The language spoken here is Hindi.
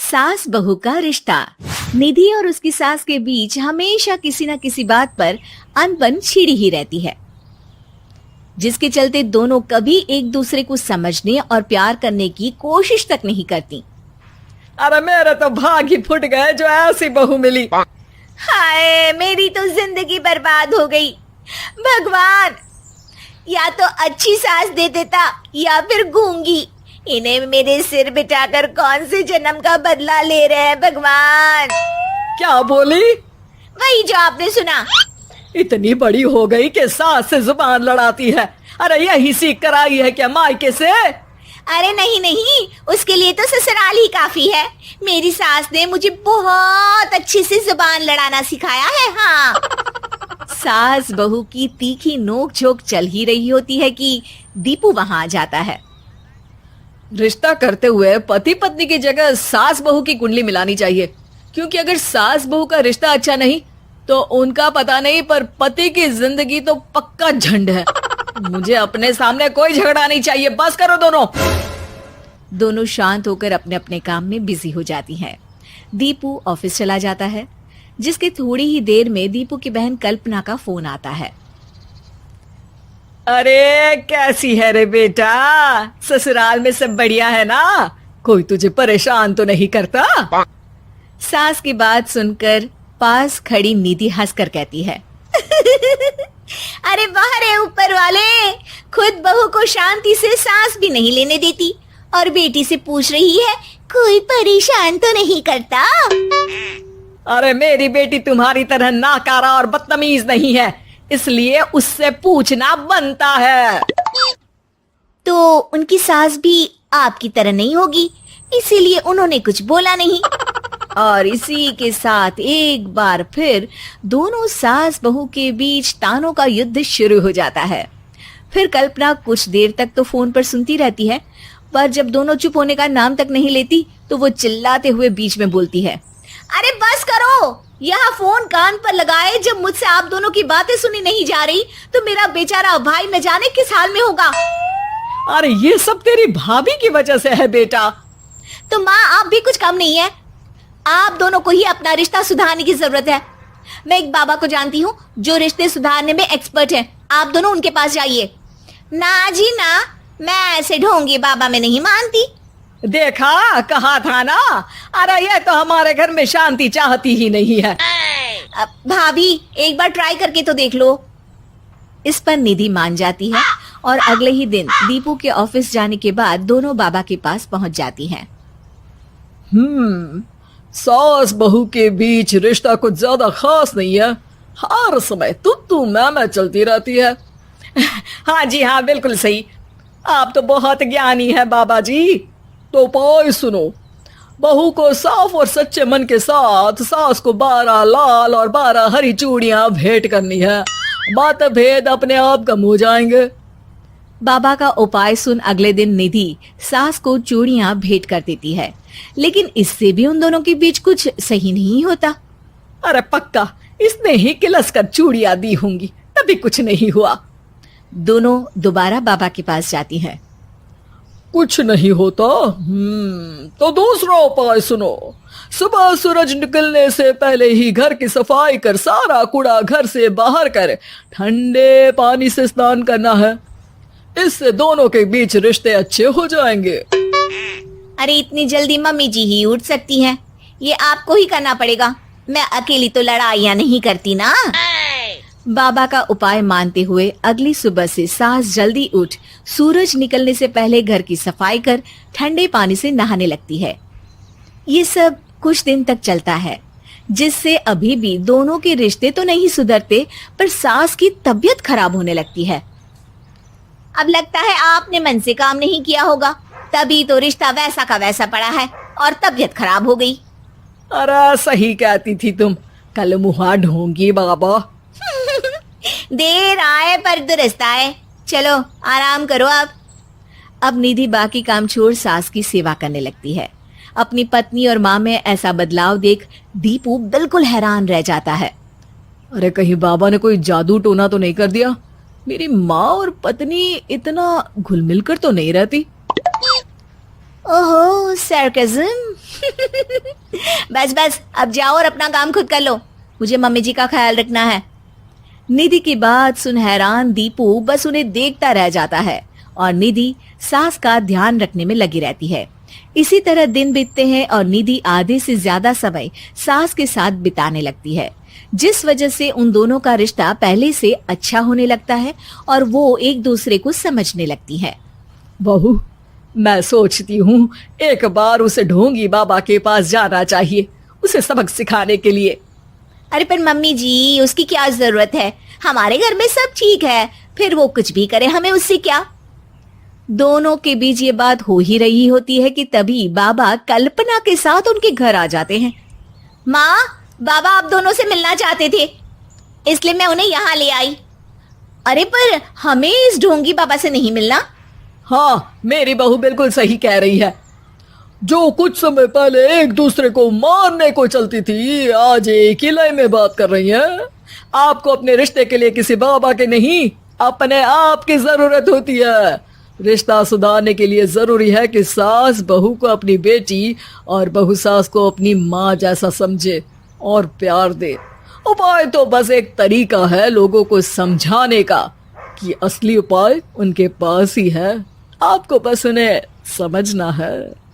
सास बहू का रिश्ता। निधि और उसकी सास के बीच हमेशा किसी न किसी बात पर अनबन छिड़ी ही रहती है, जिसके चलते दोनों कभी एक दूसरे को समझने और प्यार करने की कोशिश तक नहीं करती। अरे मेरे तो भाग ही फुट गए जो ऐसी बहू मिली। हाय, मेरी तो जिंदगी बर्बाद हो गई। भगवान, या तो अच्छी सास दे देता या फिर गूंगी। इन्हें मेरे सिर बिठाकर कौन से जन्म का बदला ले रहे हैं भगवान। क्या बोली? वही जो आपने सुना। इतनी बड़ी हो गई कि सास से जुबान लड़ाती है। अरे यही सीख कर आई है क्या मायके से? अरे नहीं नहीं, उसके लिए तो ससुराल ही काफी है। मेरी सास ने मुझे बहुत अच्छे से जुबान लड़ाना सिखाया है। हाँ। सास बहू की तीखी नोक झोंक चल ही रही होती है कि दीपू वहां आ जाता है। रिश्ता करते हुए पति पत्नी की जगह सास बहू की कुंडली मिलानी चाहिए, क्योंकि अगर सास बहू का रिश्ता अच्छा नहीं तो उनका पता नहीं, पर पति की जिंदगी तो पक्का झंड है। मुझे अपने सामने कोई झगड़ा नहीं चाहिए, बस करो दोनों। दोनों शांत होकर अपने अपने काम में बिजी हो जाती हैं। दीपू ऑफिस चला जाता है, जिसके थोड़ी ही देर में दीपू की बहन कल्पना का फोन आता है। अरे कैसी है रे बेटा? ससुराल में सब बढ़िया है ना? कोई तुझे परेशान तो नहीं करता? सास की बात सुनकर पास खड़ी निधि हंसकर कहती है, अरे वाह रे ऊपर वाले, खुद बहू को शांति से सांस भी नहीं लेने देती और बेटी से पूछ रही है कोई परेशान तो नहीं करता। अरे मेरी बेटी तुम्हारी तरह नाकारा और बदतमीज नहीं है, इसलिए उससे पूछना बनता है। तो उनकी सास भी आपकी तरह नहीं होगी, इसीलिए उन्होंने कुछ बोला नहीं। और इसी के साथ एक बार फिर दोनों सास बहू के बीच तानों का युद्ध शुरू हो जाता है। फिर कल्पना कुछ देर तक तो फोन पर सुनती रहती है, पर जब दोनों चुप होने का नाम तक नहीं लेती तो वो चिल्लाते हुए बीच में बोलती है, अरे बस करो, यह फोन कान पर लगाए जब मुझसे आप दोनों की बातें सुनी नहीं जा रही तो मेरा बेचारा भाई न जाने किस हाल में होगा। अरे ये सब तेरी भाभी की वजह से है बेटा। तो माँ, आप भी कुछ कम नहीं है। आप दोनों को ही अपना रिश्ता सुधारने की जरूरत है। मैं एक बाबा को जानती हूँ जो रिश्ते सुधारने में एक्सपर्ट हैं। आप दोनों उनके पास जाइए। ना जी ना, मैं ऐसे ढोंगी बाबा में नहीं मानती। देखा, कहा था ना। अरे ये तो हमारे घर में शांति चाहती ही नहीं है। भाभी, एक बार ट्राई करके तो देख लो। इस पर निधि मान जाती है और अगले ही दिन दीपू के ऑफिस जाने के बाद दोनों बाबा के पास पहुंच जाती हैं। सास बहू के बीच रिश्ता कुछ ज्यादा खास नहीं है। हर समय तू मैं चलती रहती है। हाँ जी हाँ, बिल्कुल सही। आप तो बहुत ज्ञानी है बाबा जी। तो उपाय सुनो। बहू को साफ और सच्चे मन के साथ सास को 12 लाल और 12 हरी चूड़ियां भेंट करनी है। मतभेद अपने आप कम हो जाएंगे। बाबा का उपाय सुन अगले दिन निधि सास को चूड़ियां भेंट कर देती है, लेकिन इससे भी उन दोनों के बीच कुछ सही नहीं होता। अरे पक्का इसने ही किलस कर चूड़ियां दी होंगी, तभी कुछ नहीं हुआ। दोनों दोबारा बाबा के पास जाती हैं। कुछ नहीं होता। तो दूसरा उपाय सुनो। सुबह सूरज निकलने से पहले ही घर की सफाई कर सारा कूड़ा घर से बाहर कर ठंडे पानी से स्नान करना है। इससे दोनों के बीच रिश्ते अच्छे हो जाएंगे। अरे इतनी जल्दी मम्मी जी ही उठ सकती हैं? ये आपको ही करना पड़ेगा। मैं अकेली तो लड़ाइयाँ नहीं करती ना। बाबा का उपाय मानते हुए अगली सुबह से सास जल्दी उठ सूरज निकलने से पहले घर की सफाई कर ठंडे पानी से नहाने लगती है। ये सब कुछ दिन तक चलता है, जिससे अभी भी दोनों के रिश्ते तो नहीं सुधरते, पर सास की तबीयत खराब होने लगती है। अब लगता है आपने मन से काम नहीं किया होगा, तभी तो रिश्ता वैसा का वैसा पड़ा है और तबीयत खराब हो गई। अरे सही कहती थी तुम। कल मुहा ढोंगी बाबा। देर आए पर दुरुस्त आए। चलो आराम करो आप। अब निधि बाकी काम छोड़ सास की सेवा करने लगती है। अपनी पत्नी और माँ में ऐसा बदलाव देख दीपू बिल्कुल हैरान रह जाता है। अरे कहीं बाबा ने कोई जादू टोना तो नहीं कर दिया? मेरी माँ और पत्नी इतना घुल मिल कर तो नहीं रहती। ओहो, सरकाज़म। बस बस अब जाओ और अपना काम खुद कर लो, मुझे मम्मी जी का ख्याल रखना है। निधि की बात सुन हैरान दीपू बस उन्हें देखता रह जाता है और निधि सास का ध्यान रखने में लगी रहती है। इसी तरह दिन बीतते हैं और निधि आधे से ज्यादा समय सास के साथ बिताने लगती है, जिस वजह से उन दोनों का रिश्ता पहले से अच्छा होने लगता है और वो एक दूसरे को समझने लगती है। बहू, मैं सोचती हूँ एक बार उसे ढोंगी बाबा के पास जाना चाहिए, उसे सबक सिखाने के लिए। अरे पर मम्मी जी, उसकी क्या जरूरत है, हमारे घर में सब ठीक है, फिर वो कुछ भी करे हमें उससे क्या। दोनों के बीच ये बात हो ही रही होती है कि तभी बाबा कल्पना के साथ उनके घर आ जाते हैं। माँ, बाबा आप दोनों से मिलना चाहते थे, इसलिए मैं उन्हें यहाँ ले आई। अरे पर हमें इस ढोंगी बाबा से नहीं मिलना। हाँ, मेरी बहू बिल्कुल सही कह रही है। जो कुछ समय पहले एक दूसरे को मारने को चलती थी, आज एक ही लय में बात कर रही है। आपको अपने रिश्ते के लिए किसी बाबा के नहीं, अपने आप की जरूरत होती है। रिश्ता सुधारने के लिए जरूरी है कि सास बहू को अपनी बेटी और बहू सास को अपनी माँ जैसा समझे और प्यार दे। उपाय तो बस एक तरीका है लोगों को समझाने का कि असली उपाय उनके पास ही है, आपको बस उन्हें समझना है।